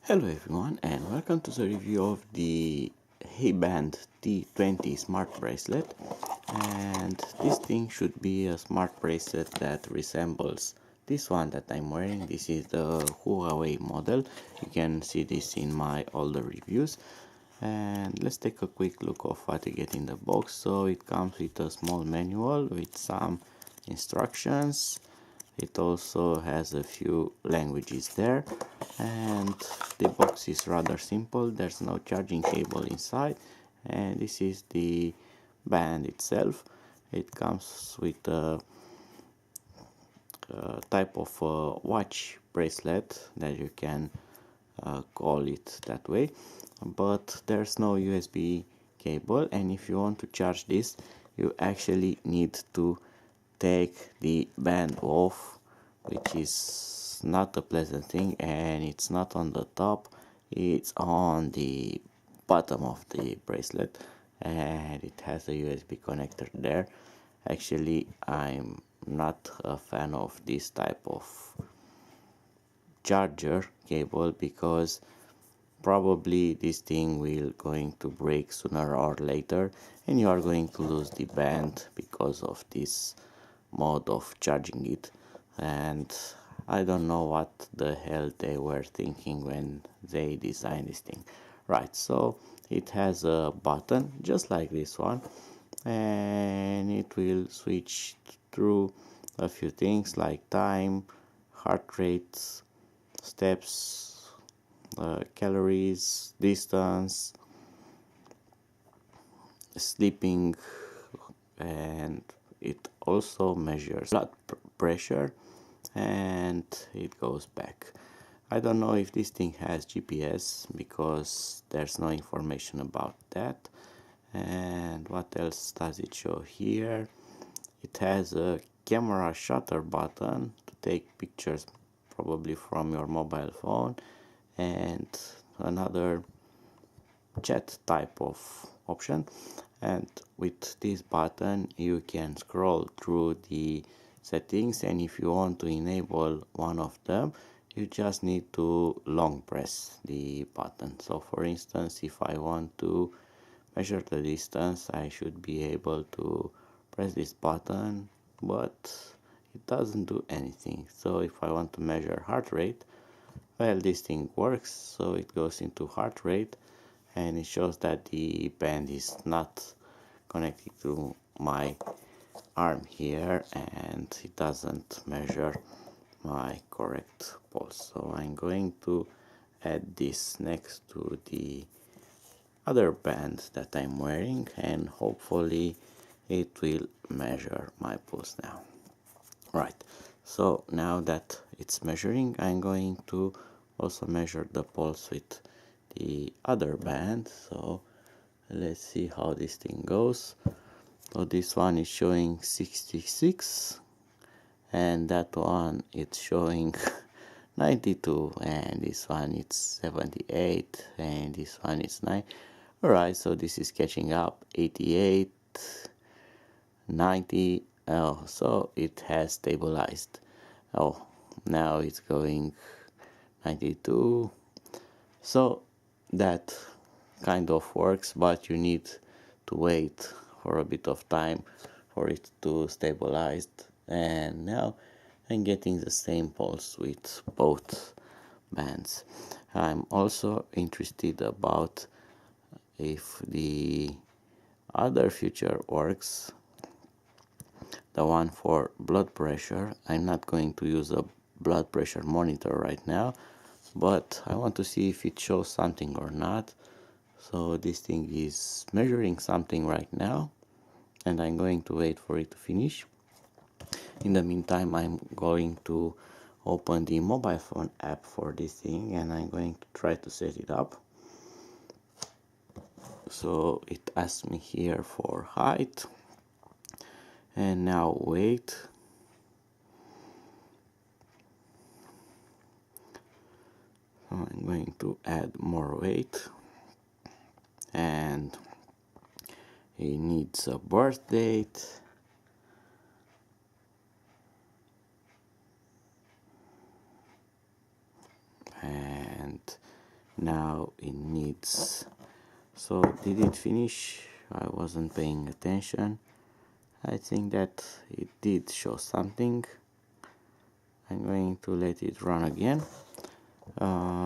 Hello everyone and welcome to the review of the Hey-Band T20 smart bracelet. And this thing should be a smart bracelet that resembles this one that I'm wearing. This is the Huawei model. You can see this in my older reviews. And let's take a quick look of what you get in the box. So it comes with a small manual with some instructions. It also has a few languages there, and the box is rather simple. There's no charging cable inside, and this is the band itself. It comes with a type of watch bracelet that you can call it that way, but there's no USB cable, and if you want to charge this you actually need to take the band off, which is not a pleasant thing, and it's not on the top, it's on the bottom of the bracelet, and it has a USB connector there. Actually, I'm not a fan of this type of charger cable because probably this thing will going to break sooner or later and you are going to lose the band because of this mode of charging it. And I don't know what the hell they were thinking when they designed this thing. Right, so it has a button just like this one, and it will switch through a few things like time, heart rate, steps, calories, distance, sleeping, and it also measures blood pressure, and it goes back. I don't know if this thing has GPS because there's no information about that. And what else does it show here? It has a camera shutter button to take pictures probably from your mobile phone, and another chat type of option. And with this button you can scroll through the settings, and if you want to enable one of them you just need to long press the button. So for instance, if I want to measure the distance I should be able to press this button, but it doesn't do anything. So if I want to measure heart rate, well, this thing works, so it goes into heart rate and it shows that the band is not connected to my arm here and it doesn't measure my correct pulse. So I'm going to add this next to the other band that I'm wearing and hopefully it will measure my pulse now. Right, so now that it's measuring I'm going to also measure the pulse with the other band. So let's see how this thing goes. So this one is showing 66 and that one it's showing 92, and this one it's 78, and this one is 9. Alright, so this is catching up. 88, 90. Oh, so it has stabilized. Oh, now it's going 92. So that kind of works, but you need to wait for a bit of time for it to stabilize. And now I'm getting the same pulse with both bands. I'm also interested about if the other feature works, the one for blood pressure. I'm not going to use a blood pressure monitor right now, but I want to see if it shows something or not. So this thing is measuring something right now and I'm going to wait for it to finish. In the meantime I'm going to open the mobile phone app for this thing and I'm going to try to set it up. So it asks me here for height, and now weight. So I'm going to add more weight, and it needs a birth date, and Now it needs, so did it finish? I wasn't paying attention. I think that it did show something. I'm going to let it run again.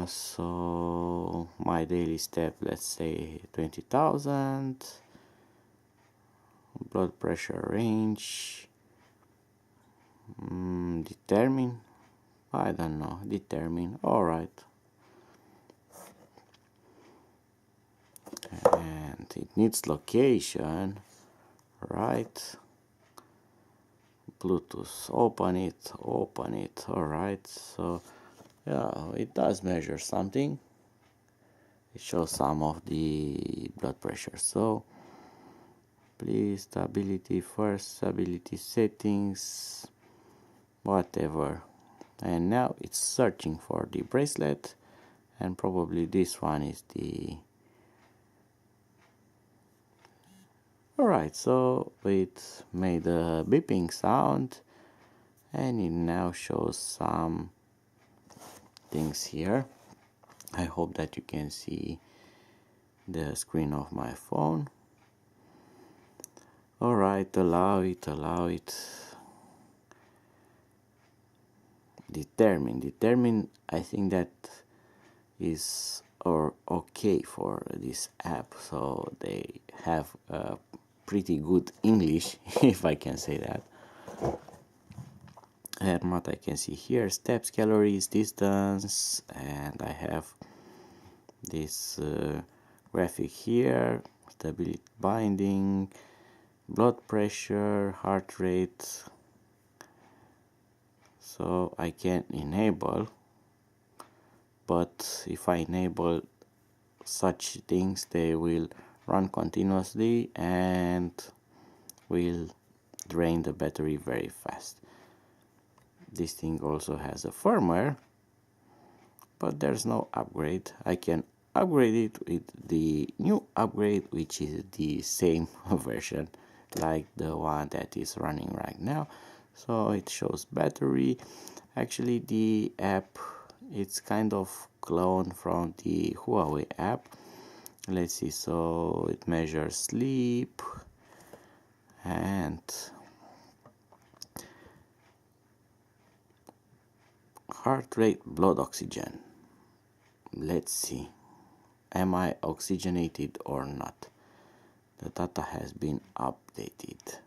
So my daily step, let's say 20,000. Blood pressure range, determine, I don't know, determine, alright. And it needs location, right? Bluetooth, open it, alright. So yeah, it does measure something. It shows some of the blood pressure. So please, stability first, stability settings, whatever. And now it's searching for the bracelet, and probably this one is the, alright. So it made a beeping sound, and it now shows some things here. I hope that you can see the screen of my phone. Alright, allow it. Determine, I think that is or okay for this app, so they have a pretty good English, if I can say that. And what I can see here, steps, calories, distance, and I have this graphic here, stability binding, blood pressure, heart rate. So I can enable, but if I enable such things, they will run continuously and will drain the battery very fast. This thing also has a firmware, but there's no upgrade. I can upgrade it with the new upgrade, which is the same version like the one that is running right now. So it shows battery. Actually, the app, it's kind of clone from the Huawei app. Let's see, so it measures sleep and heart rate, blood oxygen. Let's see, am I oxygenated or not? The data has been updated.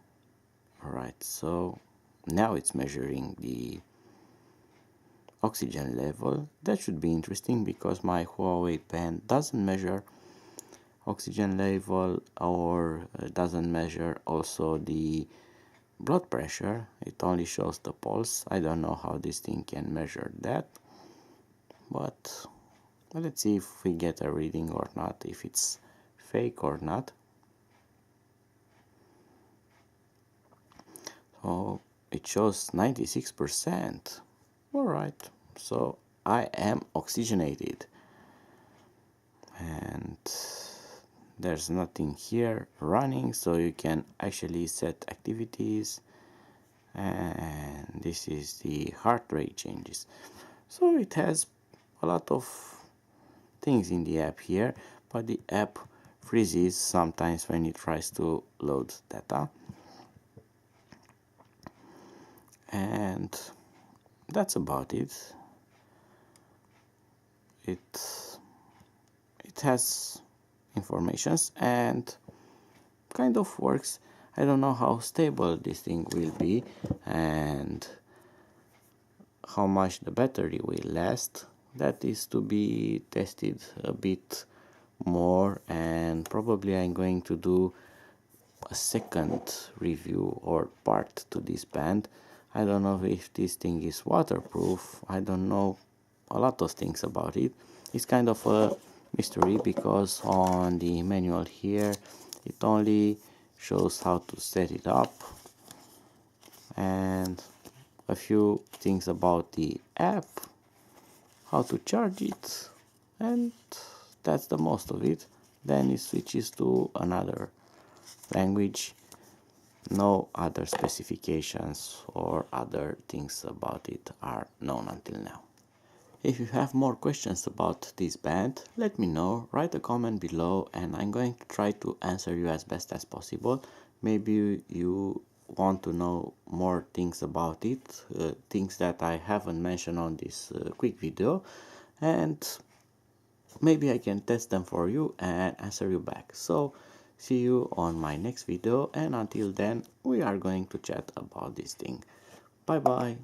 Alright, so now it's measuring the oxygen level. That should be interesting because my Huawei Pen doesn't measure oxygen level or doesn't measure also the blood pressure. It only shows the pulse. I don't know how this thing can measure that, but let's see if we get a reading or not, if it's fake or not. So it shows 96%. Alright, so I am oxygenated, and there's nothing here running, so you can actually set activities, and this is the heart rate changes. So it has a lot of things in the app here, but the app freezes sometimes when it tries to load data. And that's about it. It has informations and kind of works. I don't know how stable this thing will be and how much the battery will last. That is to be tested a bit more, and probably I'm going to do a second review or part to this band. I don't know if this thing is waterproof. I don't know a lot of things about it. It's kind of a mystery because on the manual here it only shows how to set it up and a few things about the app, how to charge it, and that's the most of it. Then it switches to another language. No other specifications or other things about it are known until now. If you have more questions about this band, let me know, write a comment below, and I'm going to try to answer you as best as possible. Maybe you want to know more things about it, things that I haven't mentioned on this quick video, and maybe I can test them for you and answer you back. So see you on my next video, and until then we are going to chat about this thing. Bye bye.